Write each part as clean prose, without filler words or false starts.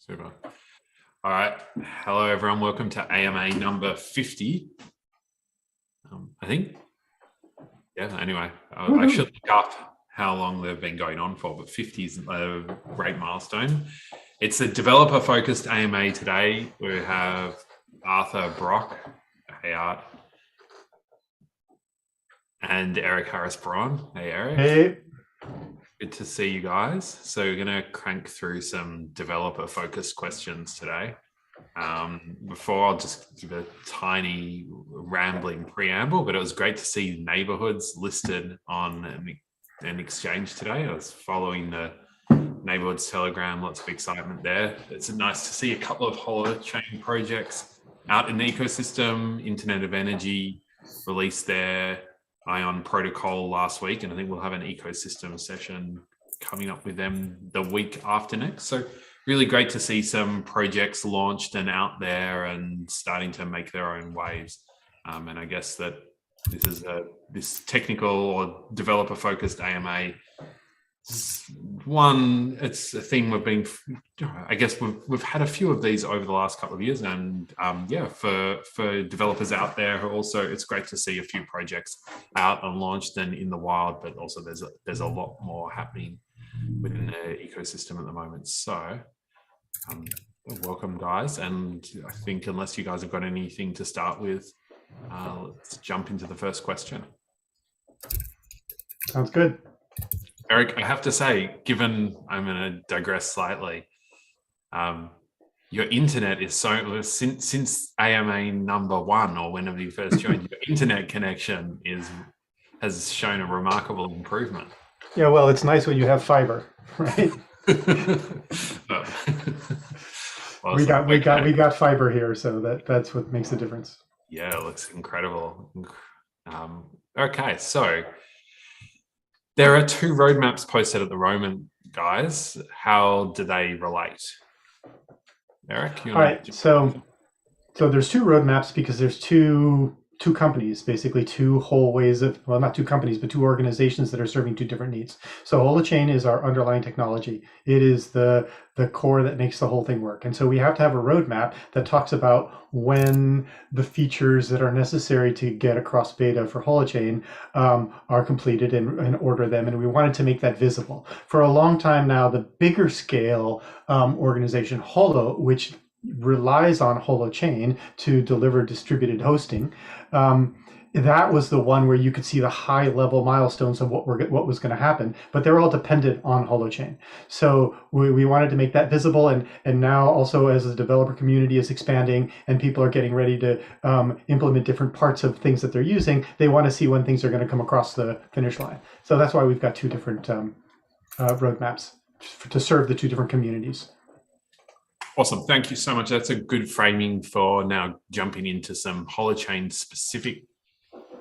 Super. All right. Hello, everyone. Welcome to AMA number 50. I think. Yeah, anyway, I should look up how long they've been going on for, but 50 is a great milestone. It's a developer-focused AMA today. We have Arthur Brock, hey Art, and Eric Harris-Braun. Hey, Eric. Hey. Good to see you guys. So we're going to crank through some developer-focused questions today. Before, I'll just give a tiny rambling preamble, but it was great to see neighborhoods listed on an exchange today. I was following the neighborhoods Telegram, lots of excitement there. It's nice to see a couple of holochain projects out in the ecosystem. Internet of Energy released their Ion protocol last week, and I think we'll have an ecosystem session coming up with them the week after next. So really great to see some projects launched and out there and starting to make their own waves. And I guess that this is this technical or developer focused AMA. It's a thing we've been, I guess we've had a few of these over the last couple of years, and yeah, for developers out there also, it's great to see a few projects out and launched and in the wild, but also there's a lot more happening within the ecosystem at the moment. So welcome, guys, and I think unless you guys have got anything to start with, let's jump into the first question. Sounds good. Eric, I have to say, given I'm going to digress slightly, your internet is so, since AMA number 1 or whenever you first joined, your internet connection has shown a remarkable improvement. Yeah, well, it's nice when you have fiber, right? Well, we got fiber here, so that's what makes the difference. Yeah, it looks incredible. Okay, so there are 2 roadmaps posted at the moment, guys. How do they relate? Eric? All right, so there's 2 roadmaps because there's two companies, basically 2 whole ways of, well, not 2 companies, but 2 organizations that are serving 2 different needs. So Holochain is our underlying technology. It is the core that makes the whole thing work. And so we have to have a roadmap that talks about when the features that are necessary to get across beta for Holochain are completed and order them. And we wanted to make that visible. For a long time now, the bigger scale organization, Holo, which relies on Holochain to deliver distributed hosting. That was the one where you could see the high level milestones of what was going to happen, but they're all dependent on Holochain. So we wanted to make that visible, and now also as the developer community is expanding and people are getting ready to implement different parts of things that they're using, they want to see when things are going to come across the finish line. So that's why we've got 2 different roadmaps to serve the 2 different communities. Awesome. Thank you so much. That's a good framing for now jumping into some Holochain specific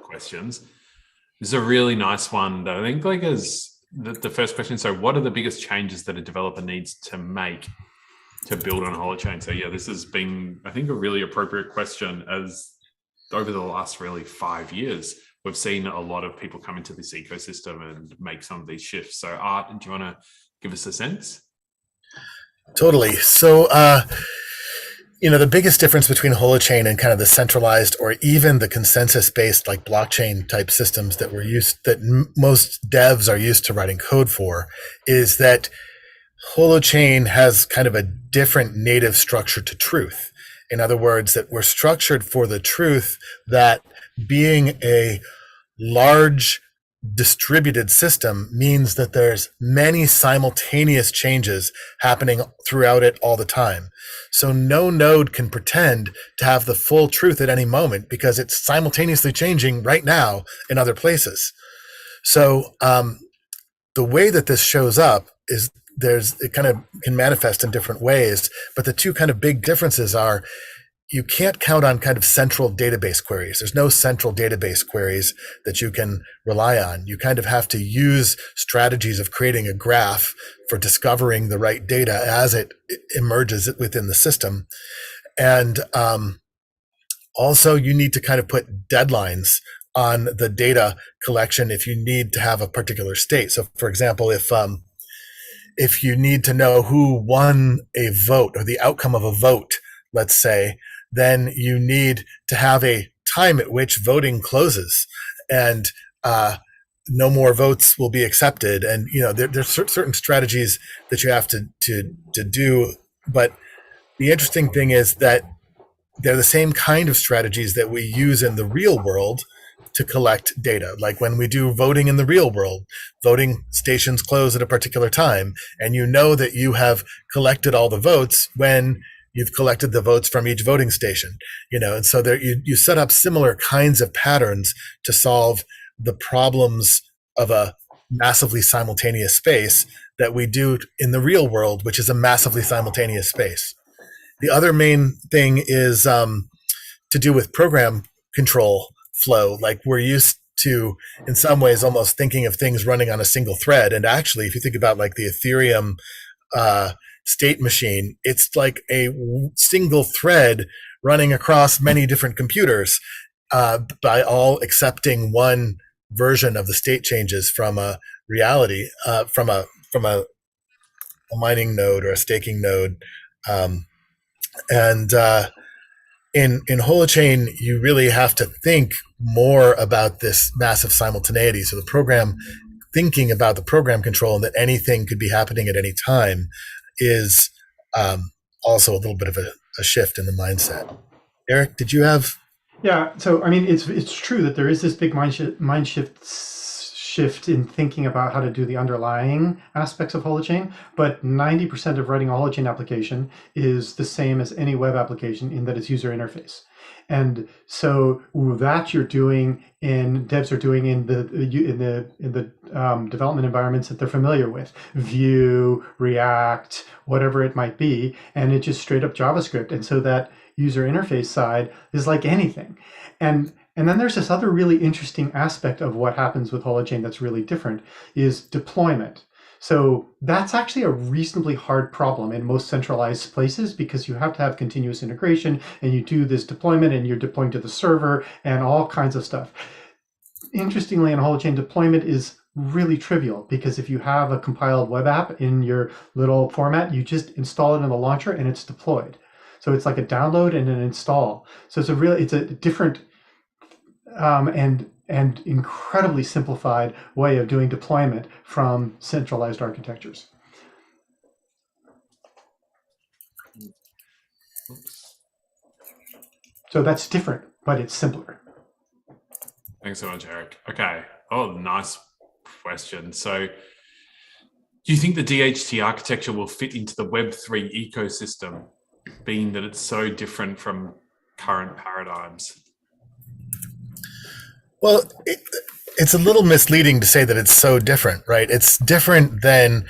questions. This is a really nice one that I think is the first question. So what are the biggest changes that a developer needs to make to build on Holochain? So yeah, this has been, I think, a really appropriate question, as over the last really 5 years, we've seen a lot of people come into this ecosystem and make some of these shifts. So Art, do you want to give us a sense? Totally. So, the biggest difference between Holochain and kind of the centralized or even the consensus-based like blockchain type systems that most devs are used to writing code for is that Holochain has kind of a different native structure to truth. In other words, that we're structured for the truth that being a large distributed system means that there's many simultaneous changes happening throughout it all the time. So no node can pretend to have the full truth at any moment because it's simultaneously changing right now in other places. So the way that this shows up is it kind of can manifest in different ways, but the 2 kind of big differences are you can't count on kind of central database queries. There's no central database queries that you can rely on. You kind of have to use strategies of creating a graph for discovering the right data as it emerges within the system. And also you need to kind of put deadlines on the data collection if you need to have a particular state. So for example, if you need to know who won a vote or the outcome of a vote, let's say, then you need to have a time at which voting closes, and no more votes will be accepted. And there's certain strategies that you have to do. But the interesting thing is that they're the same kind of strategies that we use in the real world to collect data. Like when we do voting in the real world, voting stations close at a particular time, and you know that you have collected all the votes when you've collected the votes from each voting station. And so there you set up similar kinds of patterns to solve the problems of a massively simultaneous space that we do in the real world, which is a massively simultaneous space. The other main thing is to do with program control flow. Like we're used to, in some ways, almost thinking of things running on a single thread. And actually, if you think about like the Ethereum state machine, it's like a single thread running across many different computers by all accepting one version of the state changes from a reality, from a mining node or a staking node. And in Holochain, you really have to think more about this massive simultaneity. So the program, thinking about the program control and that anything could be happening at any time is also a little bit of a shift in the mindset. Eric, did you have? Yeah, so I mean, it's true that there is this big mind shift in thinking about how to do the underlying aspects of Holochain, but 90% of writing a Holochain application is the same as any web application in that it's user interface. And so that you're doing in devs are doing in the development environments that they're familiar with, Vue, React, whatever it might be, and it's just straight up JavaScript. And so that user interface side is like anything. And then there's this other really interesting aspect of what happens with Holochain that's really different is deployment. So that's actually a reasonably hard problem in most centralized places because you have to have continuous integration and you do this deployment and you're deploying to the server and all kinds of stuff. Interestingly, in Holochain, deployment is really trivial because if you have a compiled web app in your little format, you just install it in the launcher and it's deployed. So it's like a download and an install. So it's a different and incredibly simplified way of doing deployment from centralized architectures. So that's different, but it's simpler. Thanks so much, Eric. Okay. Oh, nice question. So do you think the DHT architecture will fit into the Web3 ecosystem, being that it's so different from current paradigms? Well, it's a little misleading to say that it's so different, right? It's different than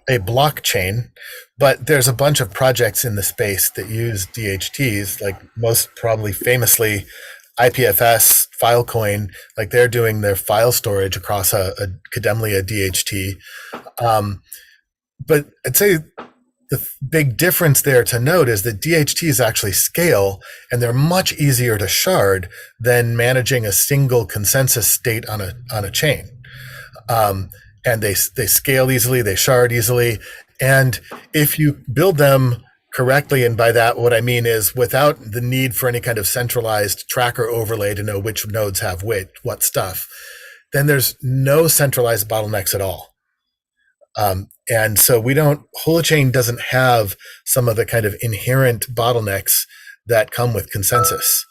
a blockchain, but there's a bunch of projects in the space that use DHTs, like most probably famously IPFS, Filecoin, like they're doing their file storage across a Kademlia DHT. But I'd say the big difference there to note is that DHTs actually scale and they're much easier to shard than managing a single consensus state on a chain. And they scale easily, they shard easily. And if you build them correctly, and by that what I mean is without the need for any kind of centralized tracker overlay to know which nodes have what stuff, then there's no centralized bottlenecks at all. And so Holochain doesn't have some of the kind of inherent bottlenecks that come with consensus.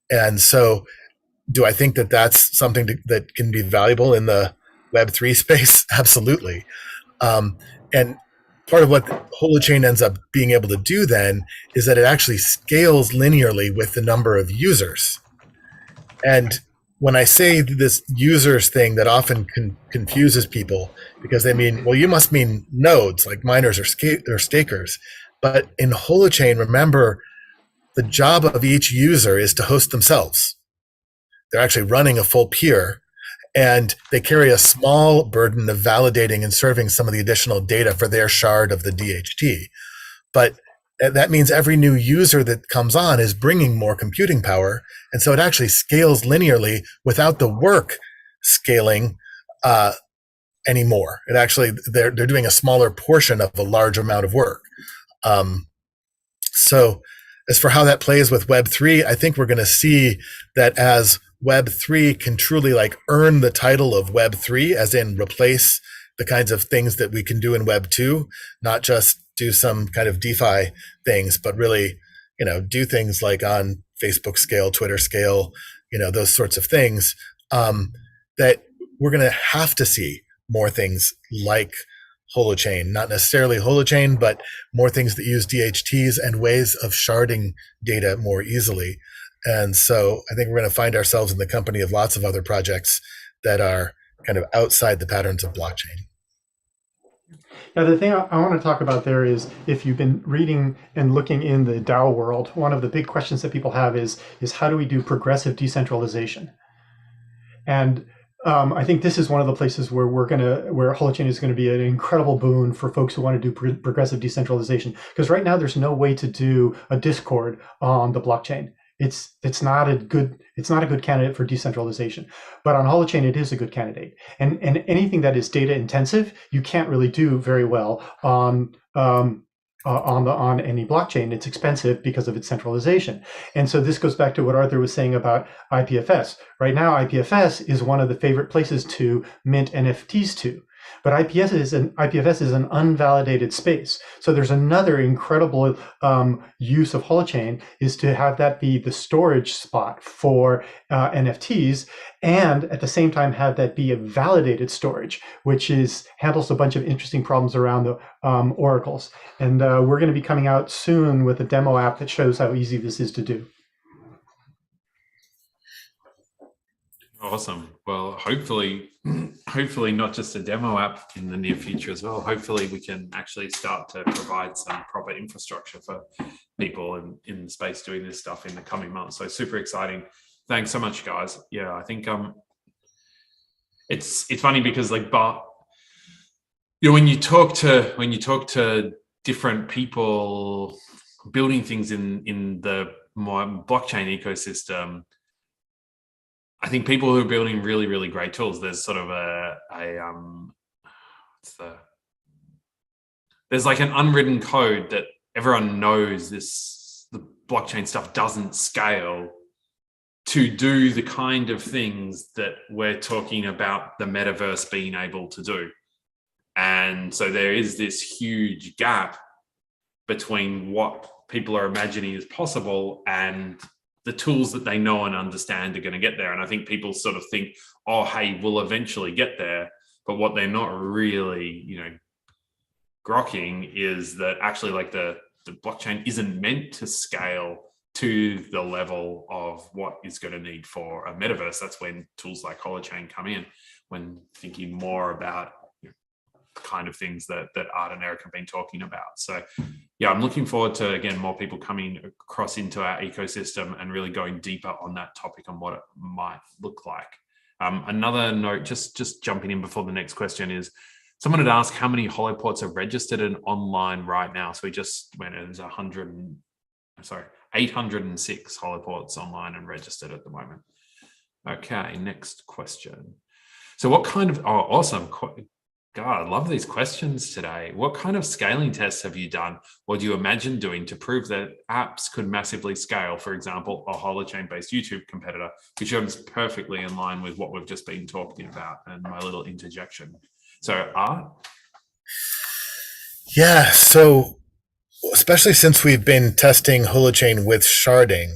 And so do I think that that's something that can be valuable in the Web3 space? Absolutely. And part of what Holochain ends up being able to do then is that it actually scales linearly with the number of users. And when I say this users thing, that often confuses people because they mean, well, you must mean nodes like miners or stakers. But in Holochain, remember, the job of each user is to host themselves. They're actually running a full peer, and they carry a small burden of validating and serving some of the additional data for their shard of the DHT. But that means every new user that comes on is bringing more computing power. And so it actually scales linearly without the work scaling anymore. It actually, they're doing a smaller portion of a large amount of work. So as for how that plays with Web3, I think we're going to see that as Web3 can truly like earn the title of Web3, as in replace the kinds of things that we can do in Web2, not just do some kind of DeFi things, but really, do things like on Facebook scale, Twitter scale, those sorts of things, that we're going to have to see more things like Holochain, not necessarily Holochain, but more things that use DHTs and ways of sharding data more easily. And so I think we're going to find ourselves in the company of lots of other projects that are kind of outside the patterns of blockchain. Now, the thing I want to talk about there is, if you've been reading and looking in the DAO world, one of the big questions that people have is how do we do progressive decentralization? And I think this is one of the places where where Holochain is going to be an incredible boon for folks who want to do progressive decentralization. Because right now there's no way to do a Discord on the blockchain. It's not a good candidate for decentralization. But on Holochain it is a good candidate. And anything that is data intensive, you can't really do very well on any blockchain. It's expensive because of its centralization. And so this goes back to what Arthur was saying about IPFS. Right now, IPFS is one of the favorite places to mint NFTs to. But IPFS is an unvalidated space. So there's another incredible use of Holochain is to have that be the storage spot for NFTs, and at the same time have that be a validated storage, which handles a bunch of interesting problems around the oracles. And we're going to be coming out soon with a demo app that shows how easy this is to do. Awesome. Well, hopefully not just a demo app in the near future as well. Hopefully we can actually start to provide some proper infrastructure for people in the space doing this stuff in the coming months. So super exciting. Thanks so much, guys. Yeah, I think it's funny because but when you talk to different people building things in the more blockchain ecosystem, I think people who are building really, really great tools, there's sort of there's like an unwritten code that everyone knows the blockchain stuff doesn't scale to do the kind of things that we're talking about the metaverse being able to do. And so there is this huge gap between what people are imagining is possible and the tools that they know and understand are going to get there. And I think people sort of think, oh, hey, we'll eventually get there. But what they're not really, grokking is that actually the blockchain isn't meant to scale to the level of what is going to need for a metaverse. That's when tools like Holochain come in, when thinking more about kind of things that Art and Eric have been talking about. So yeah, I'm looking forward to, again, more people coming across into our ecosystem and really going deeper on that topic and what it might look like. Another note, just jumping in before the next question, is someone had asked how many HoloPorts are registered and online right now. So we just went, there's 806 HoloPorts online and registered at the moment. Okay, next question. So what kind of, awesome. God, I love these questions today. What kind of scaling tests have you done or do you imagine doing to prove that apps could massively scale? For example, a Holochain-based YouTube competitor, which is perfectly in line with what we've just been talking about and my little interjection. So, Art? Yeah, so especially since we've been testing Holochain with sharding,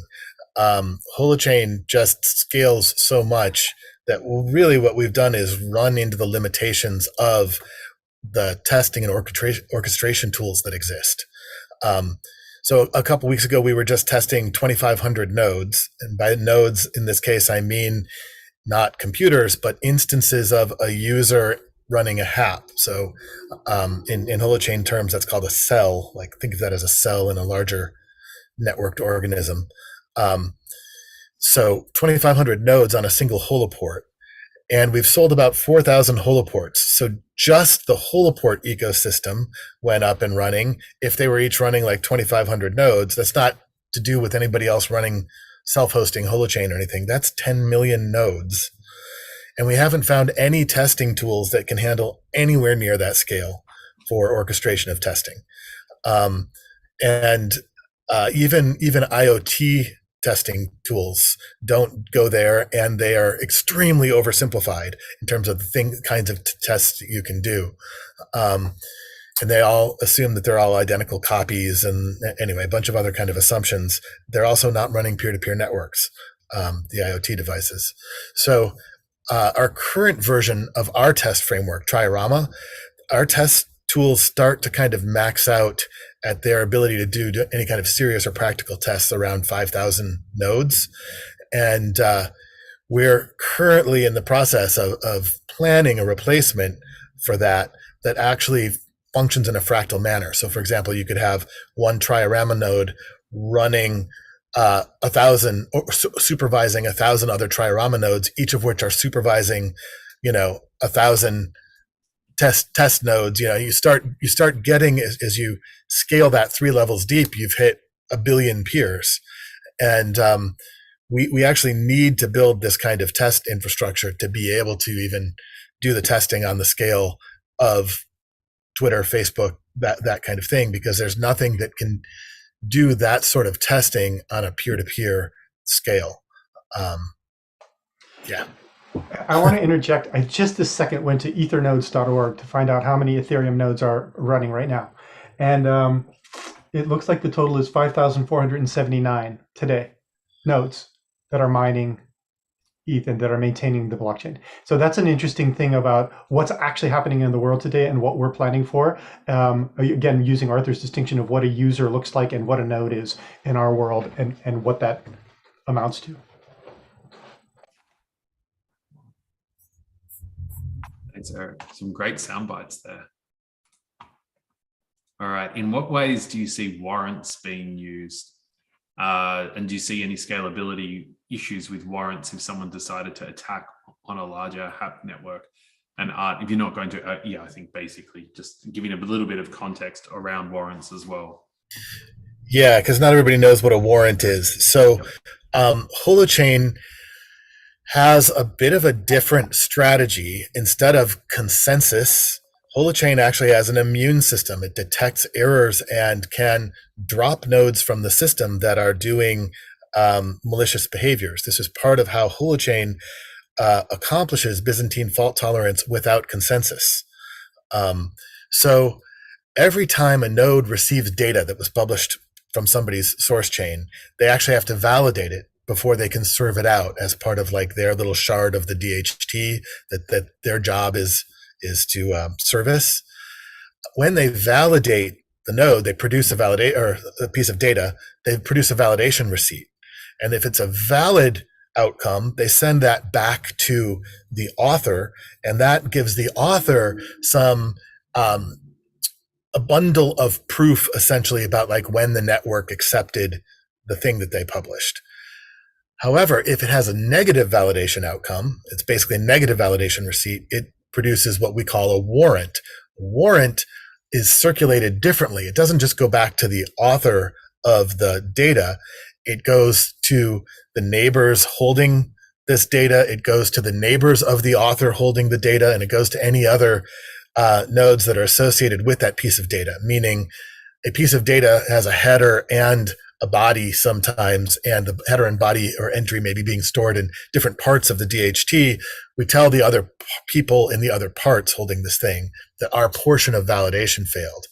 Holochain just scales so much that really what we've done is run into the limitations of the testing and orchestration tools that exist. So a couple weeks ago, we were just testing 2,500 nodes. And by nodes, in this case, I mean not computers, but instances of a user running a HAP. So in Holochain terms, that's called a cell. Like, think of that as a cell in a larger networked organism. So 2,500 nodes on a single HoloPort. And we've sold about 4,000 HoloPorts. So just the HoloPort ecosystem went up and running. If they were each running like 2,500 nodes, that's not to do with anybody else running self-hosting Holochain or anything. That's 10 million nodes. And we haven't found any testing tools that can handle anywhere near that scale for orchestration of testing. And even IoT testing tools don't go there, and they are extremely oversimplified in terms of the kinds of tests you can do. And they all assume that they're all identical copies, and anyway, a bunch of other kind of assumptions. They're also not running peer-to-peer networks, the IoT devices. So our current version of our test framework, Triorama, our test tools start to kind of max out at their ability to do any kind of serious or practical tests around 5,000 nodes. And we're currently in the process of planning a replacement for that actually functions in a fractal manner. So for example, you could have one Triorama node running 1,000 or supervising 1,000 other Triorama nodes, each of which are supervising, 1,000 test nodes. You start getting, as you scale that 3 levels deep, you've hit 1 billion peers. And we actually need to build this kind of test infrastructure to be able to even do the testing on the scale of Twitter, Facebook, that kind of thing, because there's nothing that can do that sort of testing on a peer-to-peer scale. Yeah. I want to interject. I just this second went to ethernodes.org to find out how many Ethereum nodes are running right now. And it looks like the total is 5,479 today, nodes that are mining ETH and that are maintaining the blockchain. So that's an interesting thing about what's actually happening in the world today and what we're planning for. Again, using Arthur's distinction of what a user looks like and what a node is in our world, and what that amounts to. Thanks, Eric. Some great sound bites there. All right. In what ways do you see warrants being used? And do you see any scalability issues with warrants if someone decided to attack on a larger HAP network? And if you're not going to, I think basically just giving a little bit of context around warrants as well. Yeah, because not everybody knows what a warrant is. So Holochain has a bit of a different strategy. Instead of consensus, Holochain actually has an immune system. It detects errors and can drop nodes from the system that are doing malicious behaviors. This is part of how Holochain accomplishes Byzantine fault tolerance without consensus. So every time a node receives data that was published from somebody's source chain, they actually have to validate it before they can serve it out as part of like their little shard of the DHT that their job is to service. When they validate the node, they produce a piece of data. They produce a validation receipt, and if it's a valid outcome, they send that back to the author, and that gives the author some a bundle of proof, essentially, about like when the network accepted the thing that they published. However, if it has a negative validation outcome, it's basically a negative validation receipt, it produces what we call a warrant. A warrant is circulated differently. It doesn't just go back to the author of the data. It goes to the neighbors holding this data. It goes to the neighbors of the author holding the data, and it goes to any other nodes that are associated with that piece of data, meaning a piece of data has a header and a body sometimes, and the header and body or entry may be being stored in different parts of the DHT. We tell the other people in the other parts holding this thing that our portion of validation failed.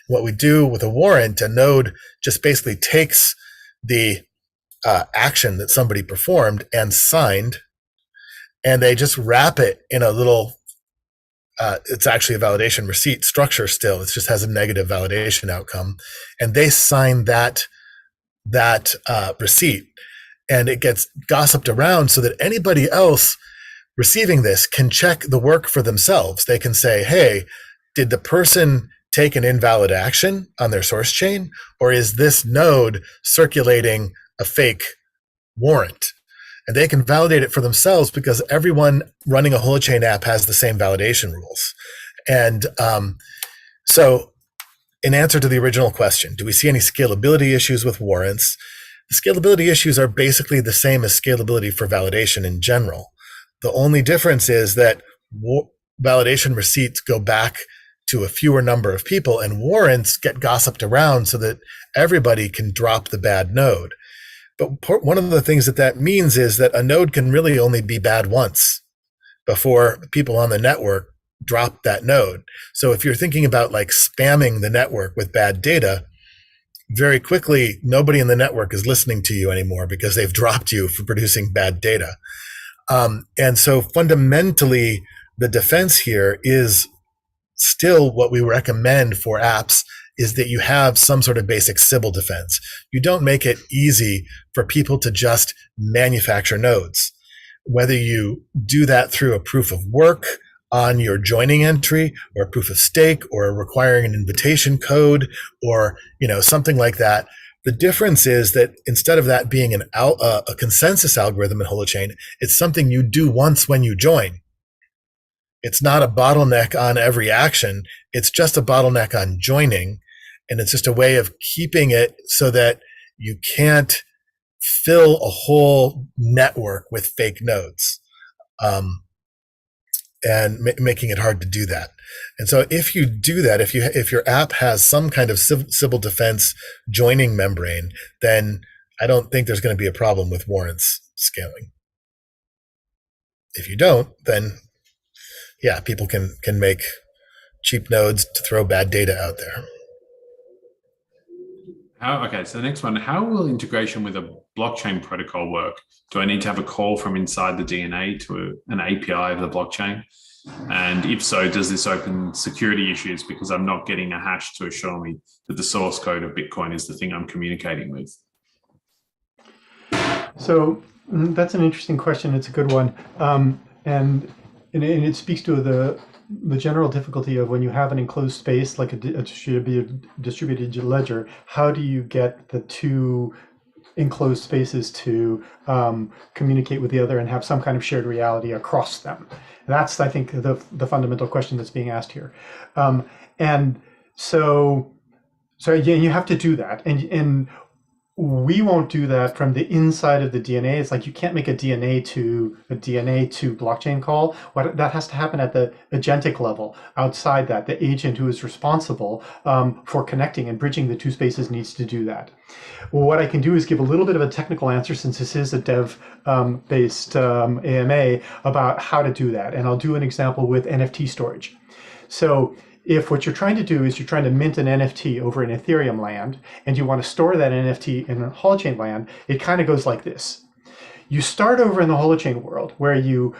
What we do with a warrant, a node just basically takes the action that somebody performed and signed, and they just wrap it in a little, it's actually a validation receipt structure still. It just has a negative validation outcome. And they sign that receipt, and it gets gossiped around so that anybody else receiving this can check the work for themselves. They can say, hey, did the person take an invalid action on their source chain, or is this node circulating a fake warrant? And they can validate it for themselves because everyone running a Holochain app has the same validation rules. And so in answer to the original question, do we see any scalability issues with warrants? The scalability issues are basically the same as scalability for validation in general. The only difference is that validation receipts go back to a fewer number of people, and warrants get gossiped around so that everybody can drop the bad node. But one of the things that means is that a node can really only be bad once before people on the network drop that node. So if you're thinking about like spamming the network with bad data, very quickly, nobody in the network is listening to you anymore because they've dropped you for producing bad data. And so fundamentally, the defense here is still what we recommend for apps is that you have some sort of basic Sybil defense. You don't make it easy for people to just manufacture nodes. Whether you do that through a proof of work on your joining entry or a proof of stake or requiring an invitation code or something like that, the difference is that instead of that being a consensus algorithm in Holochain, it's something you do once when you join. It's not a bottleneck on every action. It's just a bottleneck on joining. And it's just a way of keeping it so that you can't fill a whole network with fake nodes, and making it hard to do that. And so if you do that, if your app has some kind of Sybil defense joining membrane, then I don't think there's going to be a problem with warrants scaling. If you don't, then yeah, people can make cheap nodes to throw bad data out there. Okay, so the next one, how will integration with a blockchain protocol work? Do I need to have a call from inside the DNA to an API of the blockchain? And if so, does this open security issues because I'm not getting a hash to assure me that the source code of Bitcoin is the thing I'm communicating with? So that's an interesting question. It's a good one. And it speaks to the general difficulty of when you have an enclosed space like a distributed ledger, how do you get the two enclosed spaces to communicate with the other and have some kind of shared reality across them? That's, I think, the fundamental question that's being asked here. And so yeah, you have to do that. And we won't do that from the inside of the DNA. It's like you can't make a DNA to blockchain call. That has to happen at the agentic level. Outside that, the agent who is responsible for connecting and bridging the two spaces needs to do that. Well, what I can do is give a little bit of a technical answer, since this is a dev-based AMA, about how to do that. And I'll do an example with NFT storage. So if what you're trying to do is you're trying to mint an NFT over in Ethereum land, and you want to store that NFT in Holochain land, it kind of goes like this. You start over in the Holochain world where you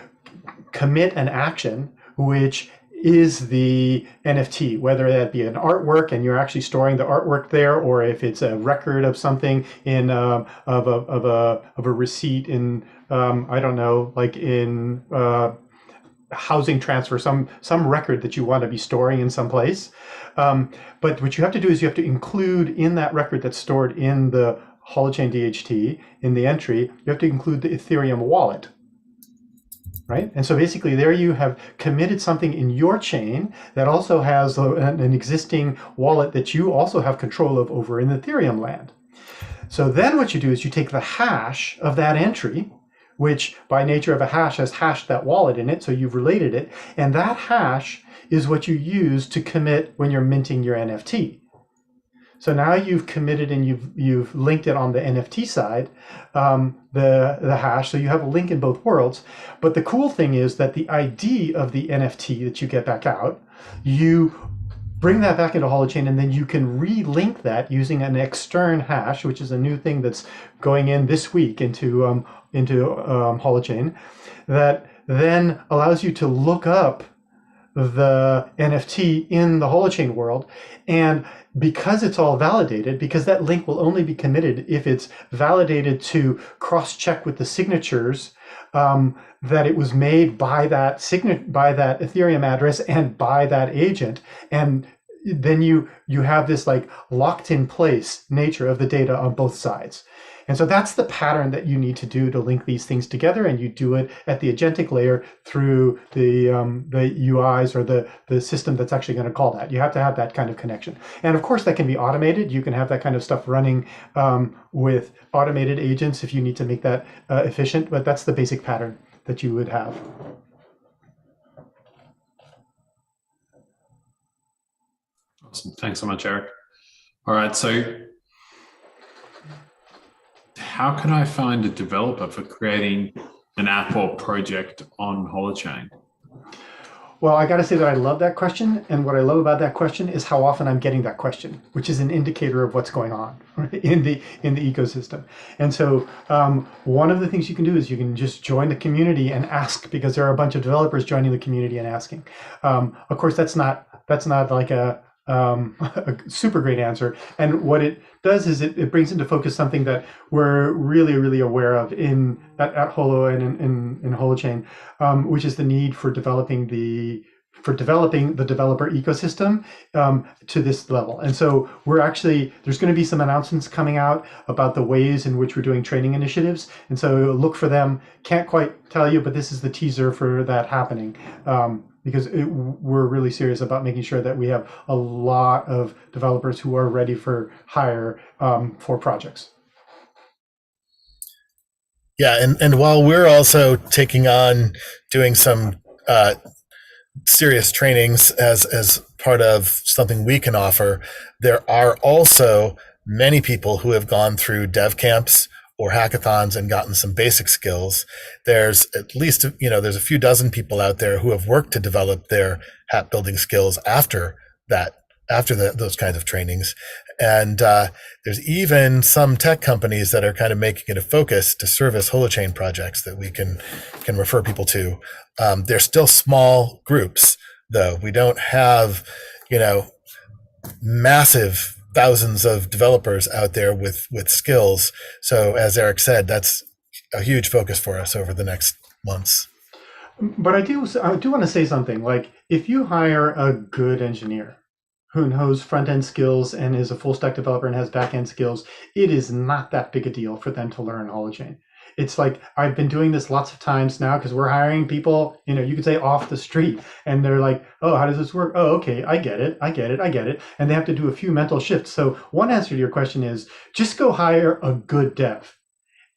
commit an action, which is the NFT, whether that be an artwork and you're actually storing the artwork there, or if it's a record of something in of a receipt in I don't know, like in housing transfer, some record that you want to be storing in some place. But what you have to do is you have to include in that record that's stored in the Holochain DHT, in the entry, you have to include the Ethereum wallet, right? And so basically there you have committed something in your chain that also has an existing wallet that you also have control of over in the Ethereum land. So then what you do is you take the hash of that entry, which by nature of a hash has hashed that wallet in it, so you've related it, and that hash is what you use to commit when you're minting your NFT. So now you've committed and you've linked it on the NFT side, the hash, so you have a link in both worlds. But the cool thing is that the ID of the NFT that you get back out, you bring that back into Holochain, and then you can relink that using an extern hash, which is a new thing that's going in this week into Holochain, that then allows you to look up the NFT in the Holochain world. And because it's all validated, because that link will only be committed if it's validated to cross-check with the signatures that it was made by that Ethereum address and by that agent, and then you have this like locked in place nature of the data on both sides. And so that's the pattern that you need to do to link these things together, and you do it at the agentic layer through the UIs or the system that's actually going to call that. You have to have that kind of connection. And of course that can be automated. You can have that kind of stuff running with automated agents if you need to make that efficient, but that's the basic pattern that you would have. Awesome. Thanks so much, Eric. All right, so how can I find a developer for creating an app or project on HoloChain? Well, I got to say that I love that question, and what I love about that question is how often I'm getting that question, which is an indicator of what's going on in the ecosystem. And so, one of the things you can do is you can just join the community and ask, because there are a bunch of developers joining the community and asking. Of course, that's not like a super great answer. And what it does is it brings into focus something that we're really aware of at Holo and in HoloChain, which is the need for developing the developer ecosystem to this level. And so there's going to be some announcements coming out about the ways in which we're doing training initiatives. And so look for them. Can't quite tell you, but this is the teaser for that happening. Because we're really serious about making sure that we have a lot of developers who are ready for hire for projects. Yeah, and while we're also taking on doing some serious trainings as part of something we can offer, there are also many people who have gone through dev camps or hackathons and gotten some basic skills. There's at least, there's a few dozen people out there who have worked to develop their app building skills after those kinds of trainings. And there's even some tech companies that are kind of making it a focus to service HoloChain projects that we can refer people to. They're still small groups, though. We don't have, massive thousands of developers out there with skills. So as Eric said, that's a huge focus for us over the next months. But I do want to say something. Like, if you hire a good engineer who knows front-end skills and is a full-stack developer and has back-end skills, it is not that big a deal for them to learn HoloChain. It's like, I've been doing this lots of times now because we're hiring people, you could say off the street, and they're like, oh, how does this work? Oh, okay, I get it. And they have to do a few mental shifts. So one answer to your question is just go hire a good dev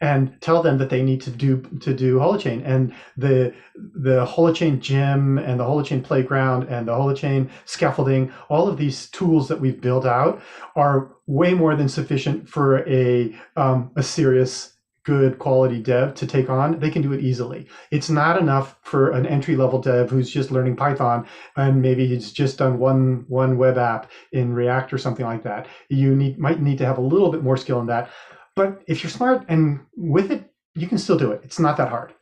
and tell them that they need to do HoloChain. And the HoloChain gym and the HoloChain playground and the HoloChain scaffolding, all of these tools that we've built out are way more than sufficient for a serious, good quality dev to take on. They can do it easily. It's not enough for an entry-level dev who's just learning Python and maybe he's just done one web app in React or something like that. You might need to have a little bit more skill in that. But if you're smart and with it, you can still do it. It's not that hard.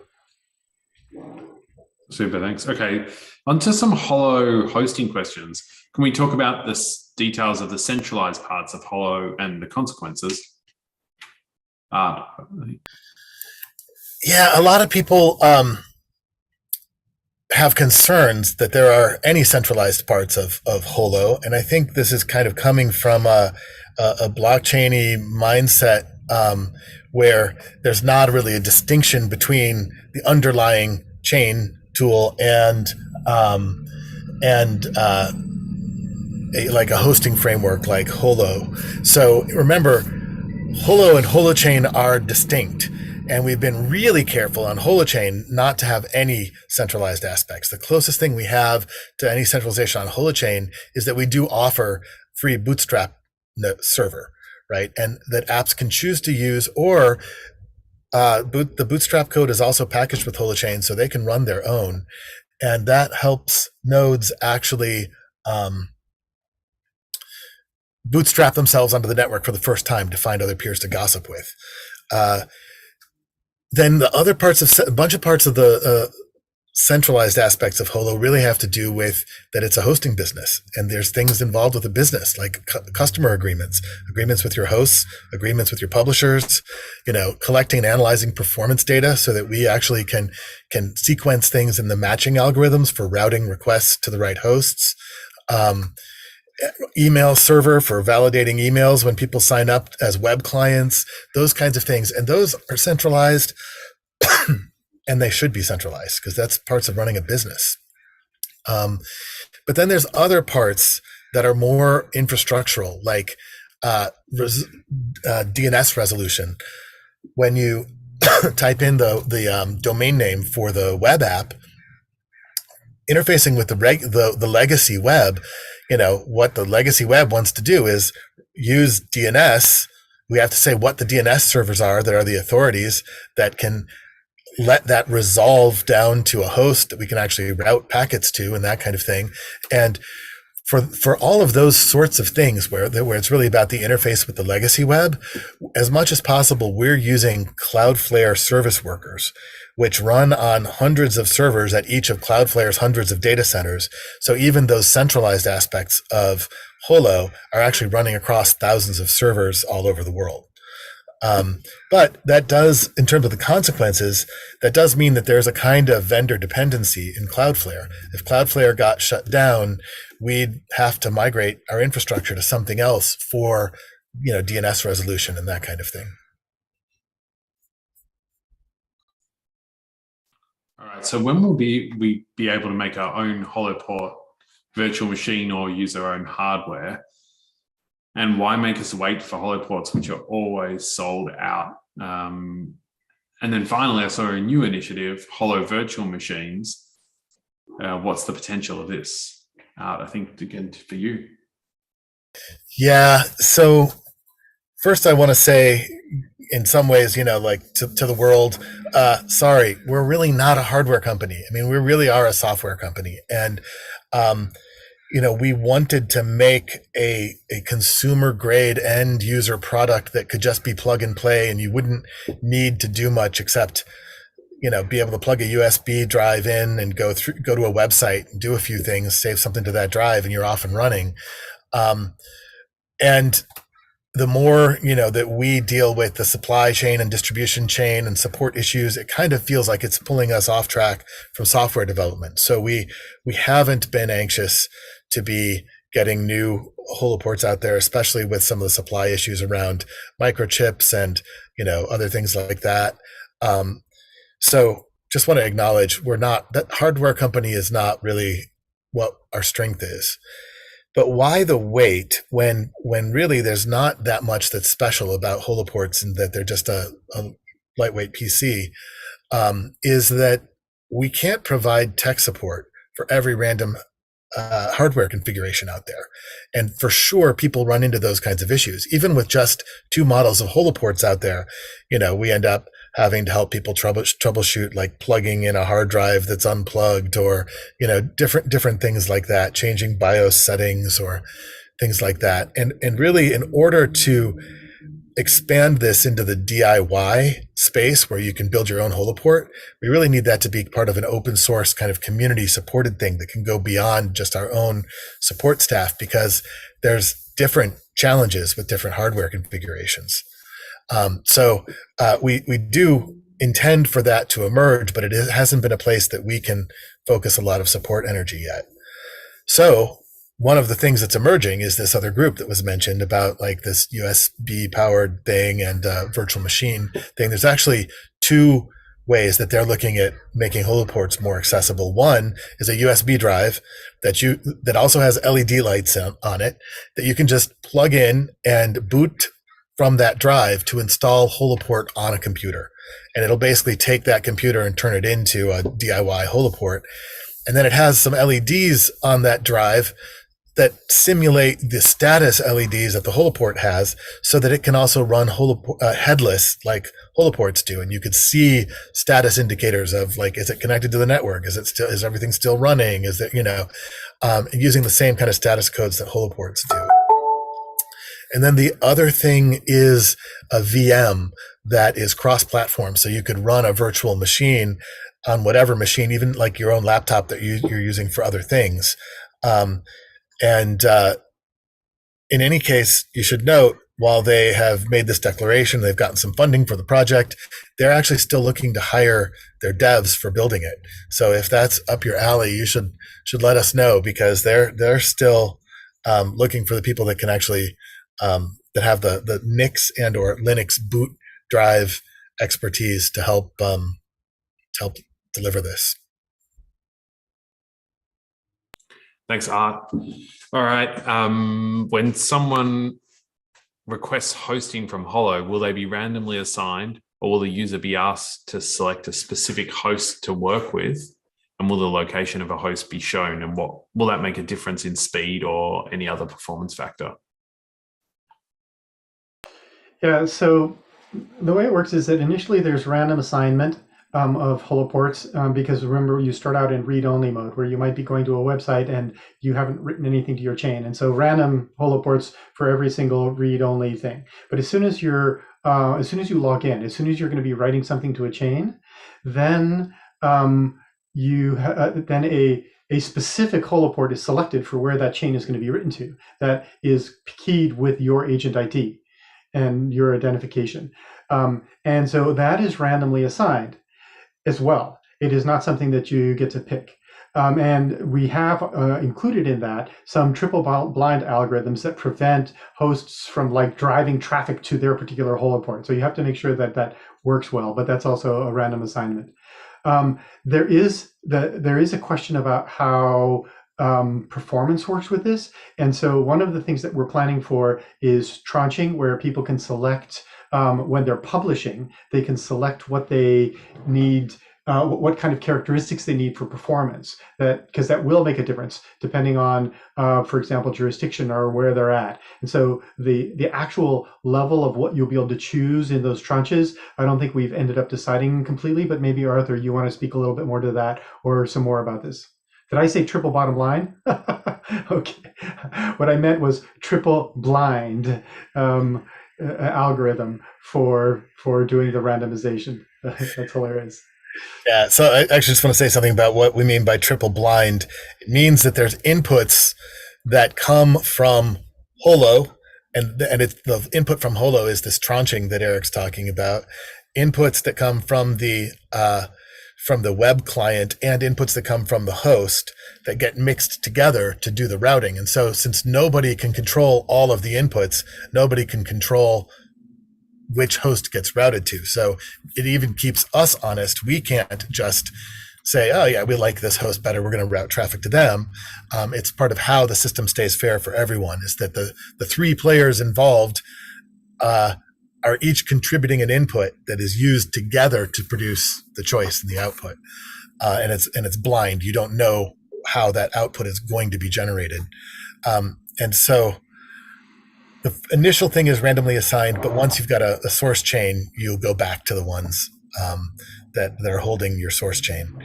Super, thanks. Okay, on to some Holo hosting questions. Can we talk about the details of the centralized parts of Holo and the consequences? Yeah, a lot of people have concerns that there are any centralized parts of Holo, and I think this is kind of coming from a blockchain-y mindset where there's not really a distinction between the underlying chain tool and like a hosting framework like Holo. So remember, Holo and HoloChain are distinct, and we've been really careful on HoloChain not to have any centralized aspects. The closest thing we have to any centralization on HoloChain is that we do offer free Bootstrap server, right? And that apps can choose to use, or the Bootstrap code is also packaged with HoloChain, so they can run their own. And that helps nodes actually bootstrap themselves onto the network for the first time to find other peers to gossip with. Then the other parts of a bunch of parts of the centralized aspects of Holo really have to do with that it's a hosting business, and there's things involved with the business like customer agreements with your hosts, agreements with your publishers, collecting and analyzing performance data so that we actually can sequence things in the matching algorithms for routing requests to the right hosts. Email server for validating emails when people sign up as web clients, those kinds of things. And those are centralized and they should be centralized because that's parts of running a business. But then there's other parts that are more infrastructural, like DNS resolution. When you type in the domain name for the web app, interfacing with the legacy web, what the legacy web wants to do is use DNS. We have to say what the DNS servers are that are the authorities that can let that resolve down to a host that we can actually route packets to and that kind of thing. And for all of those sorts of things where it's really about the interface with the legacy web, as much as possible, we're using Cloudflare service workers, which run on hundreds of servers at each of Cloudflare's hundreds of data centers. So even those centralized aspects of Holo are actually running across thousands of servers all over the world. But that does, in terms of the consequences, that does mean that there's a kind of vendor dependency in Cloudflare. If Cloudflare got shut down, we'd have to migrate our infrastructure to something else for, DNS resolution and that kind of thing. All right. So when will we be able to make our own HoloPort virtual machine or use our own hardware? And why make us wait for holoports, which are always sold out? And then finally, I saw a new initiative, Holo Virtual Machines. What's the potential of this? I think, again, for you. Yeah. So first, I want to say, in some ways, to the world, sorry, we're really not a hardware company. I mean, we really are a software company. And we wanted to make a consumer grade end user product that could just be plug and play, and you wouldn't need to do much except, be able to plug a USB drive in and go to a website and do a few things, save something to that drive, and you're off and running. And the more, that we deal with the supply chain and distribution chain and support issues, it kind of feels like it's pulling us off track from software development. So we haven't been anxious to be getting new holoports out there, especially with some of the supply issues around microchips and, other things like that. So just want to acknowledge that hardware company is not really what our strength is. But why the wait when really there's not that much that's special about holoports and that they're just a lightweight PC, is that we can't provide tech support for every random hardware configuration out there. And for sure, people run into those kinds of issues. Even with just 2 models of holoports out there, we end up having to help people troubleshoot, like plugging in a hard drive that's unplugged, or different things like that, changing BIOS settings or things like that. And really, in order to expand this into the DIY space where you can build your own holoport, we really need that to be part of an open source kind of community supported thing that can go beyond just our own support staff, because there's different challenges with different hardware configurations. So we do intend for that to emerge, but it hasn't been a place that we can focus a lot of support energy yet. So one of the things that's emerging is this other group that was mentioned about, like, this USB powered thing and virtual machine thing. There's actually 2 ways that they're looking at making holoports more accessible. One is a USB drive that also has LED lights on it that you can just plug in and boot from that drive to install holoport on a computer. And it'll basically take that computer and turn it into a DIY holoport. And then it has some LEDs on that drive that simulate the status LEDs that the holoport has, so that it can also run headless like holoports do. And you could see status indicators of, like, is it connected to the network? Is everything still running? Is it, using the same kind of status codes that holoports do. And then the other thing is a VM that is cross-platform. So you could run a virtual machine on whatever machine, even like your own laptop that you're using for other things. In any case, you should note, while they have made this declaration, they've gotten some funding for the project, they're actually still looking to hire their devs for building it. So if that's up your alley, you should let us know, because they're still looking for the people that can actually that have the Nix and or Linux boot drive expertise to help deliver this. Thanks, Art. All right. When someone requests hosting from Holo, will they be randomly assigned, or will the user be asked to select a specific host to work with? And will the location of a host be shown? And what will that make a difference in speed or any other performance factor? Yeah, so the way it works is that initially there's random assignment of holoports because remember you start out in read-only mode where you might be going to a website and you haven't written anything to your chain, and so random holoports for every single read-only thing. But as soon as you log in, as soon as you're going to be writing something to a chain, then then a specific holoport is selected for where that chain is going to be written to. That is keyed with your agent ID and your identification. And so that is randomly assigned as well. It is not something that you get to pick. And we have included in that some triple blind algorithms that prevent hosts from like driving traffic to their particular holoport. So you have to make sure that that works well, but that's also a random assignment. There is a question about how performance works with this. And so one of the things that we're planning for is tranching, where people can select when they're publishing, they can select what they need, what kind of characteristics they need for performance, because that will make a difference depending on, for example, jurisdiction or where they're at. And so the actual level of what you'll be able to choose in those tranches, I don't think we've ended up deciding completely, but maybe Arthur, you want to speak a little bit more to that or some more about this. Did I say triple bottom line? Okay. What I meant was triple blind algorithm for doing the randomization. That's hilarious. Yeah, so I actually just want to say something about what we mean by triple blind. It means that there's inputs that come from Holo, and it's the input from Holo is this tranching that Eric's talking about. Inputs that come from the web client and inputs that come from the host that get mixed together to do the routing. And so since nobody can control all of the inputs, nobody can control which host gets routed to. So it even keeps us honest. We can't just say, oh yeah, we like this host better, we're going to route traffic to them. It's part of how the system stays fair for everyone, is that the three players involved are each contributing an input that is used together to produce the choice and the output. And it's blind. You don't know how that output is going to be generated. And so the initial thing is randomly assigned, but once you've got a source chain, you'll go back to the ones that are holding your source chain.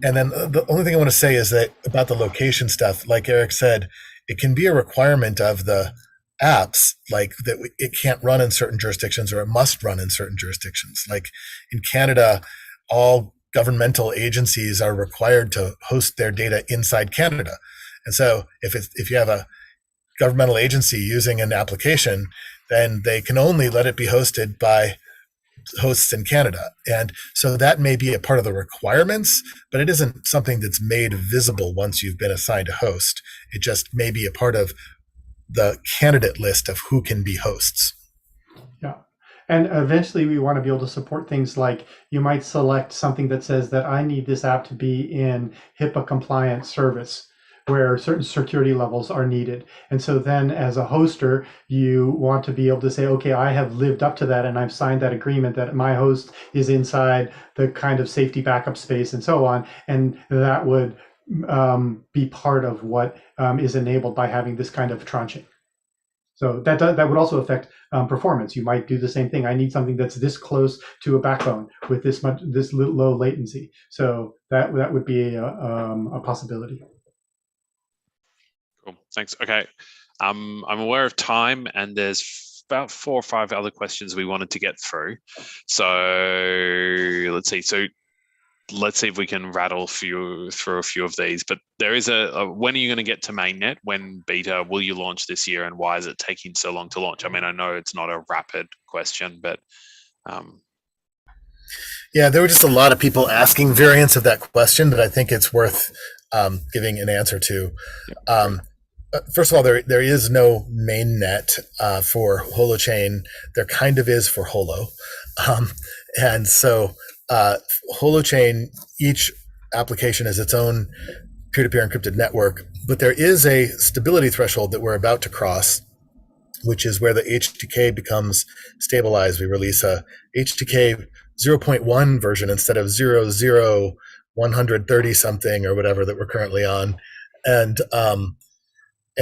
And then the only thing I want to say is that about the location stuff, like Eric said, it can be a requirement of the apps, like that it can't run in certain jurisdictions or it must run in certain jurisdictions. Like in Canada, all governmental agencies are required to host their data inside Canada. And so if you have a governmental agency using an application, then they can only let it be hosted by hosts in Canada. And so that may be a part of the requirements, but it isn't something that's made visible once you've been assigned a host. It just may be a part of the candidate list of who can be hosts. Yeah. And eventually we want to be able to support things like you might select something that says that I need this app to be in HIPAA compliant service, where certain security levels are needed. And so then as a hoster, you want to be able to say, okay, I have lived up to that and I've signed that agreement that my host is inside the kind of safety backup space and so on. And that would be part of what is enabled by having this kind of tranching. So that would also affect performance. You might do the same thing. I need something that's this close to a backbone with this low latency. So that would be a possibility. Cool, thanks. Okay, I'm aware of time, and there's about 4 or 5 other questions we wanted to get through. So let's see. So let's see if we can rattle through a few of these. But there is when are you going to get to mainnet? When beta will you launch this year, and why is it taking so long to launch? I mean, I know it's not a rapid question, but yeah, there were just a lot of people asking variants of that question that I think it's worth giving an answer to. First of all, there is no mainnet for Holochain. There kind of is for Holo. And so Holochain, each application is its own peer-to-peer encrypted network, but there is a stability threshold that we're about to cross which is where the HTK becomes stabilized. We release a HTK 0.1 version instead of 130 something or whatever that we're currently on. And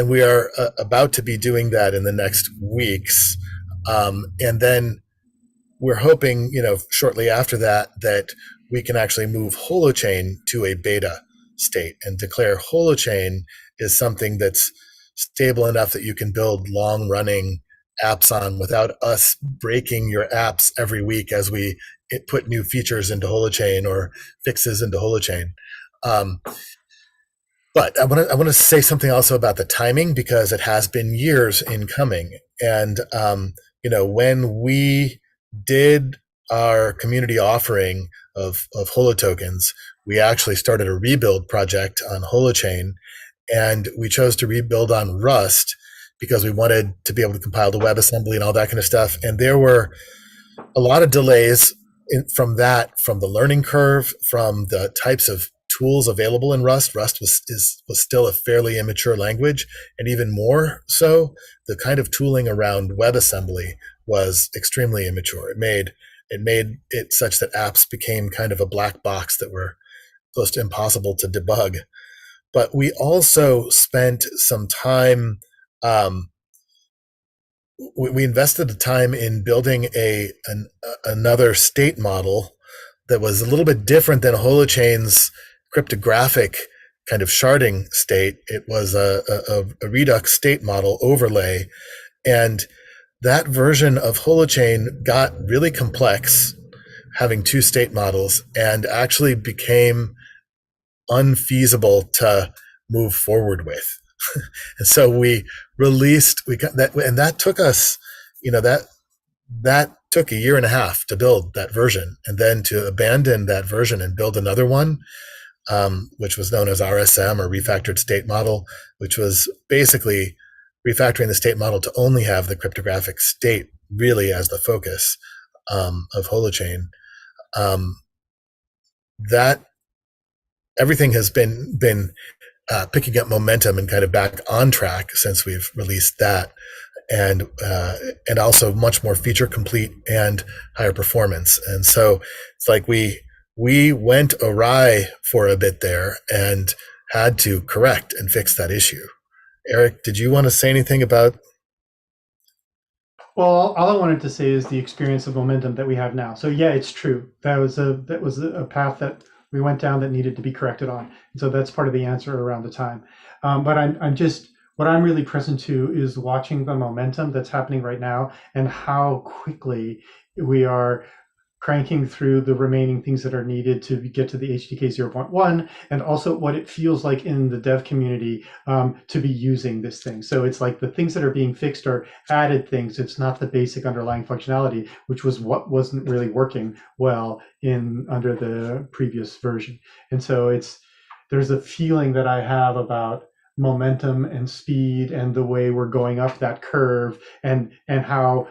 we are about to be doing that in the next weeks. And then we're hoping, shortly after that, that we can actually move Holochain to a beta state and declare Holochain is something that's stable enough that you can build long-running apps on without us breaking your apps every week as we put new features into Holochain or fixes into Holochain. But I want to say something also about the timing, because it has been years in coming. And when we did our community offering of Holo tokens, we actually started a rebuild project on Holochain, and we chose to rebuild on Rust because we wanted to be able to compile the WebAssembly and all that kind of stuff. And there were a lot of delays from the learning curve, from the types of tools available in Rust. Rust was still a fairly immature language, and even more so, the kind of tooling around WebAssembly was extremely immature. It made it such that apps became kind of a black box that were close to impossible to debug. But we also spent some time. We invested the time in building another state model that was a little bit different than Holochain's cryptographic kind of sharding state. It was a Redux state model overlay. And that version of Holochain got really complex, having two state models, and actually became unfeasible to move forward with. And so we got that, and that took us, that took a year and a half to build that version, and then to abandon that version and build another one, which was known as RSM, or refactored state model, which was basically refactoring the state model to only have the cryptographic state really as the focus of Holochain. That everything has been picking up momentum and kind of back on track since we've released that, and also much more feature complete and higher performance. And so it's like we went awry for a bit there and had to correct and fix that issue. Eric, did you want to say anything about? Well, all I wanted to say is the experience of momentum that we have now. So yeah, it's true. That was a path that we went down that needed to be corrected on. And so that's part of the answer around the time. But what I'm really present to is watching the momentum that's happening right now and how quickly we are cranking through the remaining things that are needed to get to the HTK 0.1, and also what it feels like in the dev community to be using this thing. So it's like the things that are being fixed are added things. It's not the basic underlying functionality, which was what wasn't really working well under the previous version. And so there's a feeling that I have about momentum and speed and the way we're going up that curve, and how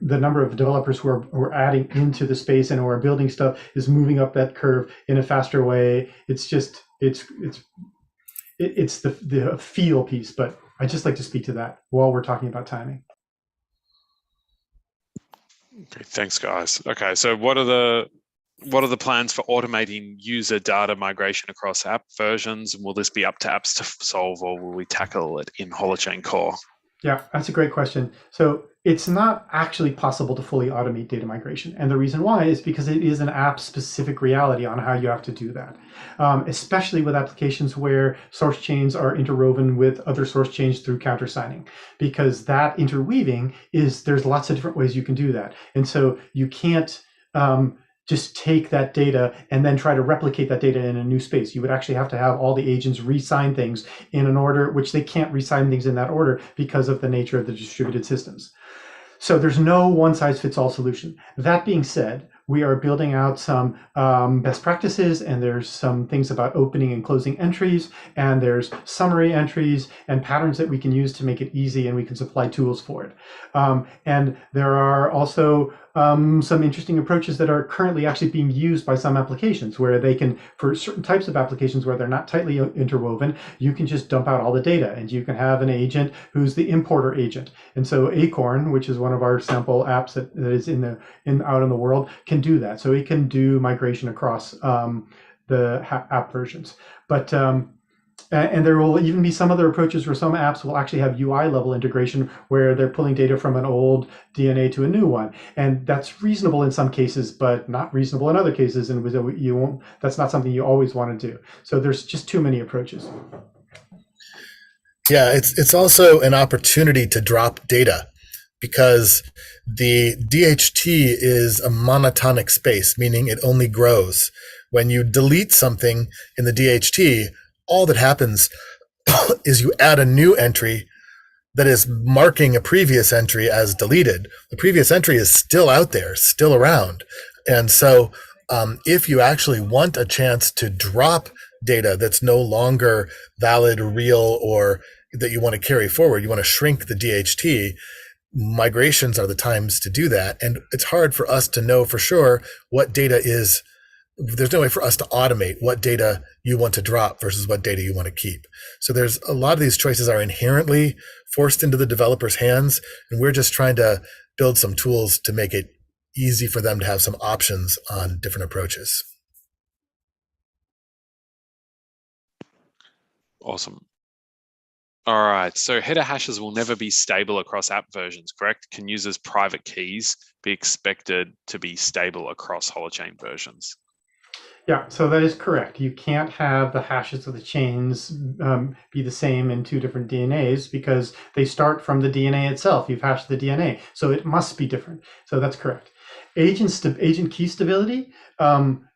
the number of developers who are adding into the space and who are building stuff is moving up that curve in a faster way. It's the feel piece, but I just like to speak to that while we're talking about timing. Okay, thanks, guys. Okay, so what are the plans for automating user data migration across app versions? Will this be up to apps to solve, or will we tackle it in Holochain core? Yeah, that's a great question. So it's not actually possible to fully automate data migration. And the reason why is because it is an app-specific reality on how you have to do that, especially with applications where source chains are interwoven with other source chains through countersigning, because that interweaving there's lots of different ways you can do that. And so you can't just take that data and then try to replicate that data in a new space. You would actually have to have all the agents re-sign things in an order, which they can't re-sign things in that order because of the nature of the distributed systems. So there's no one-size-fits-all solution. That being said, we are building out some best practices, and there's some things about opening and closing entries, and there's summary entries and patterns that we can use to make it easy, and we can supply tools for it. And there are also some interesting approaches that are currently actually being used by some applications, where they can, for certain types of applications where they're not tightly interwoven, you can just dump out all the data, and you can have an agent who's the importer agent. And so Acorn, which is one of our sample apps that is out in the world, can do that. So it can do migration across the app versions. But and there will even be some other approaches where some apps will actually have UI level integration where they're pulling data from an old DNA to a new one. And that's reasonable in some cases, but not reasonable in other cases. And that's not something you always want to do. So there's just too many approaches. Yeah, it's also an opportunity to drop data, because the DHT is a monotonic space, meaning it only grows. When you delete something in the DHT, all that happens is you add a new entry that is marking a previous entry as deleted. The previous entry is still out there, still around. And so if you actually want a chance to drop data that's no longer valid, real, or that you want to carry forward, you want to shrink the DHT, migrations are the times to do that. And it's hard for us to know for sure what data is. There's no way for us to automate what data you want to drop versus what data you want to keep. So there's a lot of these choices are inherently forced into the developer's hands, and we're just trying to build some tools to make it easy for them to have some options on different approaches. Awesome. All right, so header hashes will never be stable across app versions, correct? Can users' private keys be expected to be stable across holochain versions? Yeah, so that is correct. You can't have the hashes of the chains be the same in two different DNAs, because they start from the DNA itself. You've hashed the DNA, so it must be different. So that's correct. Agent key stability,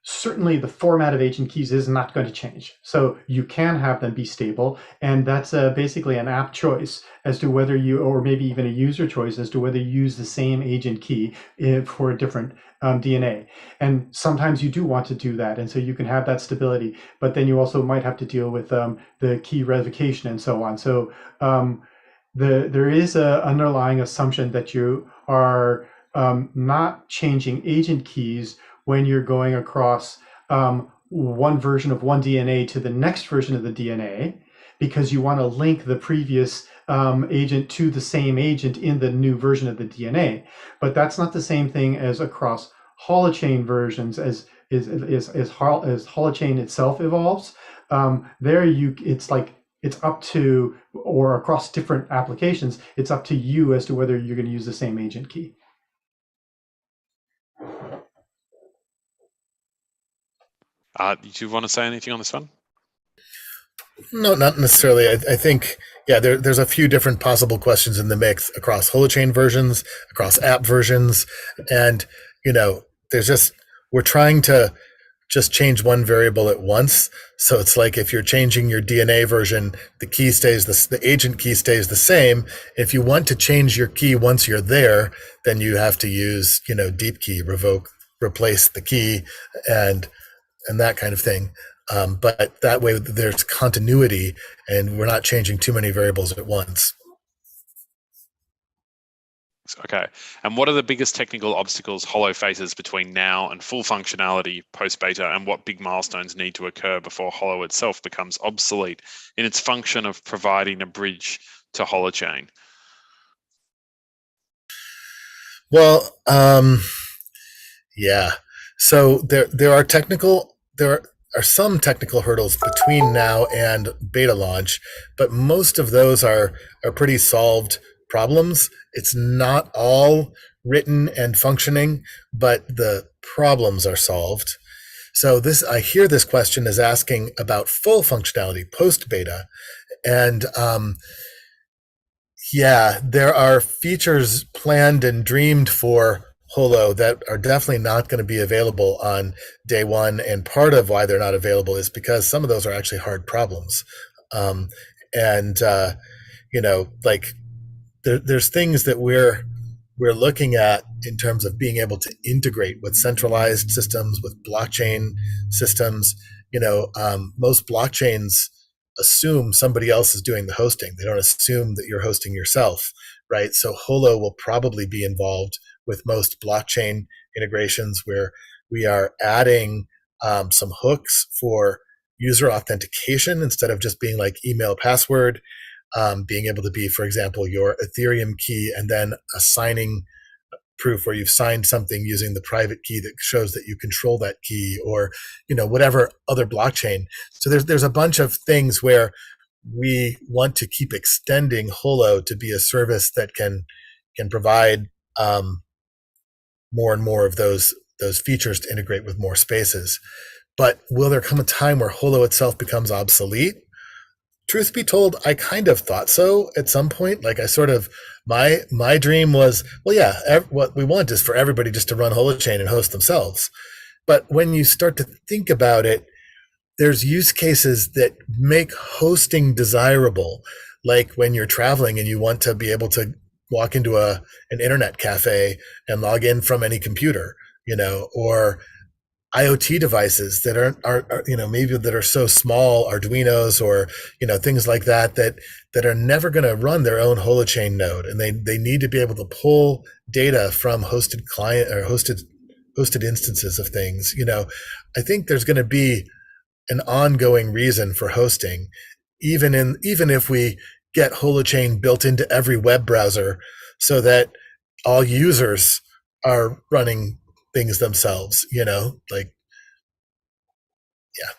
certainly the format of agent keys is not going to change. So you can have them be stable, and that's basically an app choice as to whether you, or maybe even a user choice as to whether you use the same agent key for a different DNA. And sometimes you do want to do that, and so you can have that stability, but then you also might have to deal with the key revocation and so on. So there is an underlying assumption that you are not changing agent keys when you're going across one version of one DNA to the next version of the DNA, because you want to link the previous agent to the same agent in the new version of the DNA. But that's not the same thing as across holochain versions as holochain itself evolves. It's up to, or across different applications, it's up to you as to whether you're going to use the same agent key. Do you want to say anything on this one? No, not necessarily. I think, yeah, there's a few different possible questions in the mix across holochain versions, across app versions. And, we're trying to just change one variable at once. So it's like if you're changing your DNA version, the agent key stays the same. If you want to change your key once you're there, then you have to use, deep key, replace the key, and that kind of thing. But that way there's continuity and we're not changing too many variables at once. Okay. And what are the biggest technical obstacles Holo faces between now and full functionality post-beta, and what big milestones need to occur before Holo itself becomes obsolete in its function of providing a bridge to Holochain? Well, yeah. So there are some technical hurdles between now and beta launch, but most of those are pretty solved problems. It's not all written and functioning, but the problems are solved. So I hear this question is asking about full functionality post beta, and yeah, there are features planned and dreamed for Holo that are definitely not going to be available on day one. And part of why they're not available is because some of those are actually hard problems. There's things that we're looking at in terms of being able to integrate with centralized systems, with blockchain systems. Most blockchains assume somebody else is doing the hosting. They don't assume that you're hosting yourself, right? So Holo will probably be involved with most blockchain integrations, where we are adding some hooks for user authentication instead of just being like email password, being able to be, for example, your Ethereum key and then assigning proof where you've signed something using the private key that shows that you control that key, or whatever other blockchain. So there's a bunch of things where we want to keep extending Holo to be a service that can provide more and more of those features to integrate with more spaces. But will there come a time where Holo itself becomes obsolete? Truth be told, I kind of thought so at some point. Like, I sort of, my dream was, well, yeah, what we want is for everybody just to run Holochain and host themselves. But when you start to think about it, there's use cases that make hosting desirable, like when you're traveling and you want to be able to walk into an internet cafe and log in from any computer, or IoT devices that are maybe that are so small, Arduinos or things like that are never going to run their own Holochain node, and they need to be able to pull data from hosted client or hosted instances of things. I think there's going to be an ongoing reason for hosting, even if we get Holochain built into every web browser, so that all users are running things themselves, like, yeah.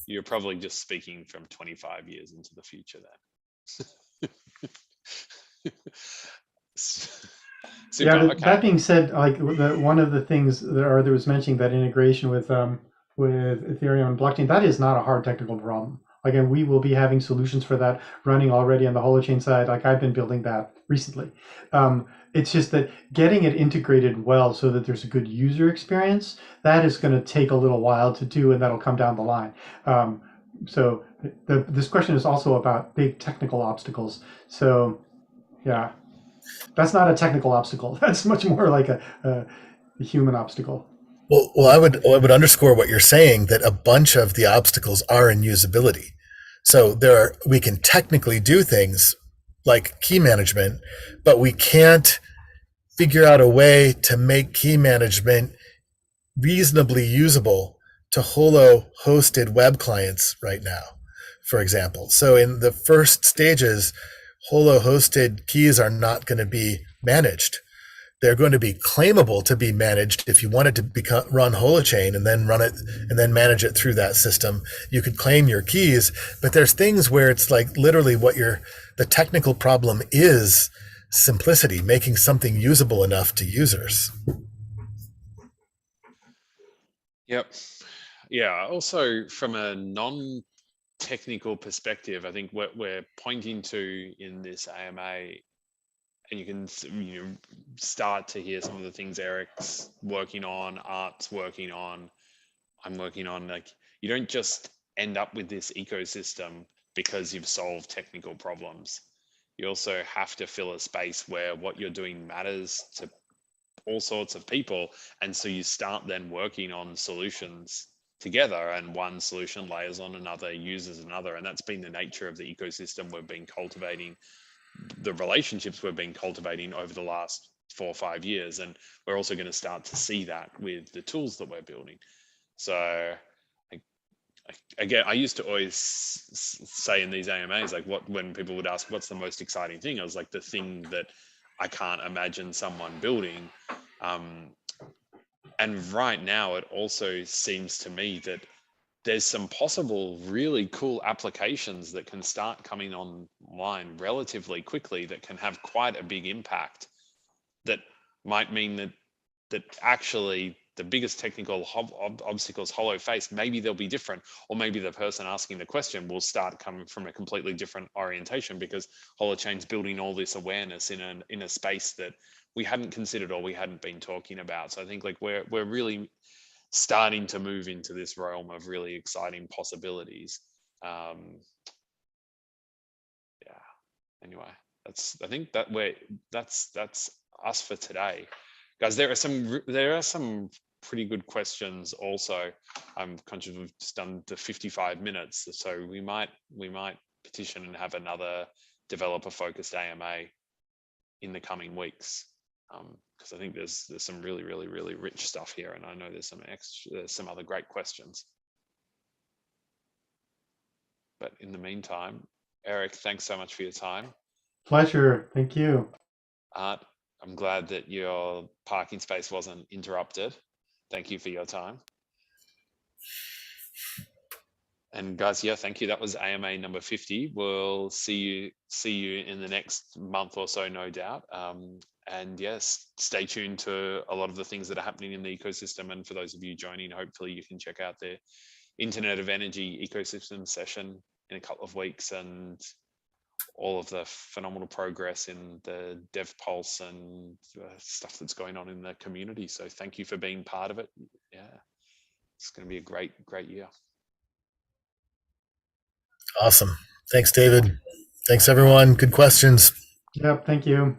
You're probably just speaking from 25 years into the future then. Super, Yeah, but okay. that being said, like one of the things that Arthur was mentioning, that integration with Ethereum and blockchain, that is not a hard technical problem. Again, we will be having solutions for that running already on the Holochain side. Like, I've been building that recently. It's just that getting it integrated well so that there's a good user experience, that is going to take a little while to do, and that'll come down the line. So this question is also about big technical obstacles. So yeah, that's not a technical obstacle. That's much more like a human obstacle. Well, I would underscore what you're saying, that a bunch of the obstacles are in usability. So we can technically do things like key management, but we can't figure out a way to make key management reasonably usable to Holo hosted web clients right now, for example. So in the first stages, Holo hosted keys are not going to be managed. They're going to be claimable to be managed. If you wanted to run Holochain and then run it and then manage it through that system, you could claim your keys. But there's things where it's like literally the technical problem is simplicity, making something usable enough to users. Yep. Yeah. Also, from a non-technical perspective, I think what we're pointing to in this AMA, and you can start to hear some of the things Eric's working on, Art's working on, I'm working on. Like, you don't just end up with this ecosystem because you've solved technical problems. You also have to fill a space where what you're doing matters to all sorts of people, and so you start then working on solutions together, and one solution layers on another, uses another, and that's been the nature of the ecosystem we've been cultivating, the relationships we've been cultivating over the last 4 or 5 years. And we're also going to start to see that with the tools that we're building. So again, I used to always say in these AMAs, like, when people would ask what's the most exciting thing, I was like, the thing that I can't imagine someone building. And right now it also seems to me that there's some possible really cool applications that can start coming online relatively quickly that can have quite a big impact, that might mean that actually the biggest technical obstacles Holo face, maybe they'll be different, or maybe the person asking the question will start coming from a completely different orientation, because Holochain's building all this awareness in a space that we hadn't considered or we hadn't been talking about. So I think, like, we're really starting to move into this realm of really exciting possibilities. Yeah. Anyway, I think that's us for today, guys. There are some pretty good questions also. I'm conscious we've just done the 55 minutes, so we might petition and have another developer focused AMA in the coming weeks. because I think there's some really, really, really rich stuff here, and I know there's some other great questions. But in the meantime, Eric, thanks so much for your time. Pleasure. Thank you. Art, I'm glad that your parking space wasn't interrupted. Thank you for your time. And guys, yeah, thank you. That was AMA number 50. We'll see you in the next month or so, no doubt. And yes, stay tuned to a lot of the things that are happening in the ecosystem. And for those of you joining, hopefully you can check out the Internet of Energy ecosystem session in a couple of weeks, and all of the phenomenal progress in the dev pulse and stuff that's going on in the community. So thank you for being part of it. Yeah, it's going to be a great year. Awesome. Thanks, David. Thanks, everyone. Good questions. Yep. Thank you.